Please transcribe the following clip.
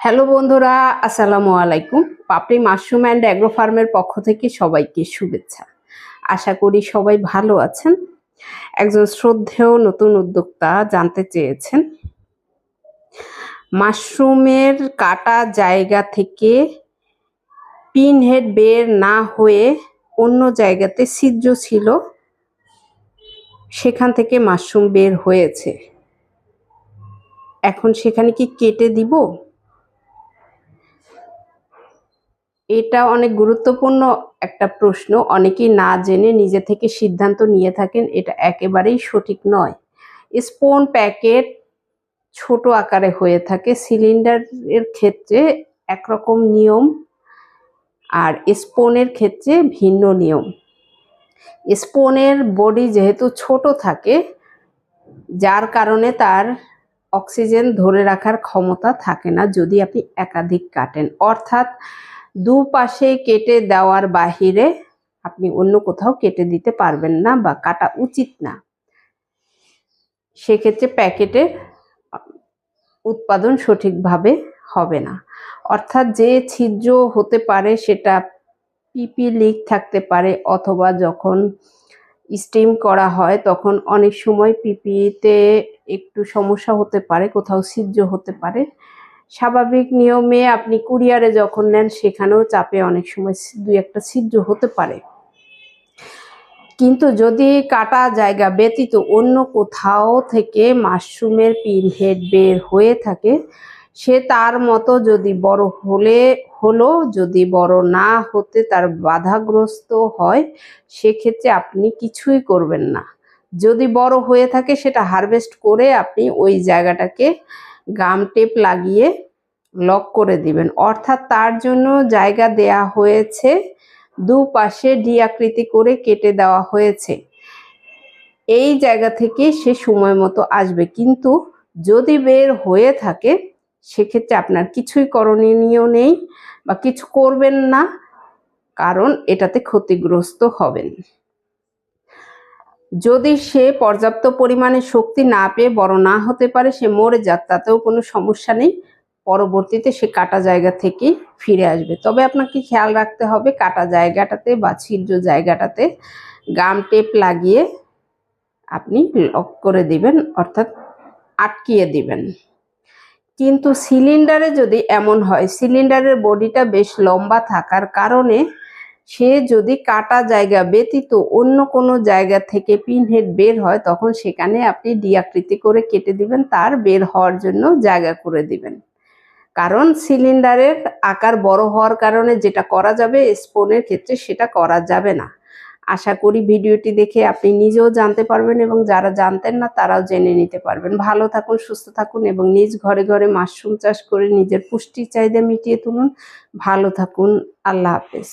Hello বন্ধুরা, আসসালামু আলাইকুম। পাপড়ি মাশরুম অ্যান্ড অ্যাগ্রো ফার্মের পক্ষ থেকে সবাইকে শুভেচ্ছা। আশা করি সবাই ভালো আছেন। একজন শ্রদ্ধেয় নতুন উদ্যোক্তা জানতে চেয়েছেন মাশরুমের কাটা জায়গা থেকে পিন হেড বের না হয়ে অন্য জায়গাতে ছিদ্র ছিল, সেখান থেকে মাশরুম বের হয়েছে। এখন সেখানে কি কেটে দিব? এটা অনেক গুরুত্বপূর্ণ একটা প্রশ্ন। অনেকেই না জেনে নিজে থেকে সিদ্ধান্ত নিয়ে থাকেন, এটা একেবারেই সঠিক নয়। স্পুন প্যাকেট ছোট আকারে হয়ে থাকে, সিলিন্ডারের ক্ষেত্রে একরকম নিয়ম আর স্পুনের ক্ষেত্রে ভিন্ন নিয়ম। স্পুনের বডি যেহেতু ছোট থাকে, যার কারণে তার অক্সিজেন ধরে রাখার ক্ষমতা থাকে না যদি আপনি একাধিক কাটেন, অর্থাৎ দুপাশে কেটে দেওয়ার বাহিরে আপনি অন্য কোথাও কেটে দিতে পারবেন না বা কাটা উচিত না। সেক্ষেত্রে প্যাকেটের উৎপাদন সঠিকভাবে হবে না। অর্থাৎ যে ছিদ্র হতে পারে সেটা পিপি লিক থাকতে পারে, অথবা যখন স্টিম করা হয় তখন অনেক সময় পিপিতে একটু সমস্যা হতে পারে, কোথাও ছিদ্র হতে পারে। স্বাভাবিক নিয়মে আপনি কুরিয়ারে যখন নেন সেখানেও চাপে অনেক সময় দুই একটা ছিদ্র হতে পারে। কিন্তু যদি কাটা জায়গা ব্যতীত অন্য কোথাও থেকে মাশরুমের পিন হেড বের হয়ে থাকে, সে তার মতো যদি বড় হলো যদি বড় না হতে তার বাধাগ্রস্ত হয়, সেক্ষেত্রে আপনি কিছুই করবেন না। যদি বড় হয়ে থাকে সেটা হারভেস্ট করে আপনি ওই জায়গাটাকে গাম টেপ লাগিয়ে লক করে দিবেন। অর্থাৎ তার জন্য জায়গা দেয়া হয়েছে, দুপাশে ডি আকৃতি করে কেটে দেওয়া হয়েছে। এই জায়গা থেকে সে সময় মতো আসবে। কিন্তু যদি বের হয়ে থাকে সেক্ষেত্রে আপনার কিছুই করণীয় নেই বা কিছু করবেন না, কারণ এটাতে ক্ষতিগ্রস্ত হবেন। যদি সে পর্যাপ্ত পরিমাণে শক্তি না পেয়ে বড় না হতে পারে, সে মরে যাক, তাতেও কোনো সমস্যা নেই। পরবর্তীতে সে কাটা জায়গা থেকেই ফিরে আসবে। তবে আপনাকে খেয়াল রাখতে হবে কাটা জায়গাটাতে বা ছিদ্র জায়গাটাতে গাম টেপ লাগিয়ে আপনি লক করে দিবেন, অর্থাৎ আটকিয়ে দিবেন। কিন্তু সিলিন্ডারে যদি এমন হয়, সিলিন্ডারের বডিটা বেশ লম্বা থাকার কারণে সে যদি কাটা জায়গা ব্যতীত অন্য কোনো জায়গা থেকে পিন হেড বের হয়, তখন সেখানে আপনি ডি আকৃতি করে কেটে দিবেন, তার বের হওয়ার জন্য জায়গা করে দিবেন। কারণ সিলিন্ডারের আকার বড় হওয়ার কারণে যেটা করা যাবে স্পুনের ক্ষেত্রে সেটা করা যাবে না। আশা করি ভিডিওটি দেখে আপনি নিজেও জানতে পারবেন এবং যারা জানতেন না তারাও জেনে নিতে পারবেন। ভালো থাকুন, সুস্থ থাকুন এবং নিজ ঘরে ঘরে মাশরুম চাষ করে নিজের পুষ্টির চাহিদা মিটিয়ে তুলুন। ভালো থাকুন। আল্লাহ হাফেজ।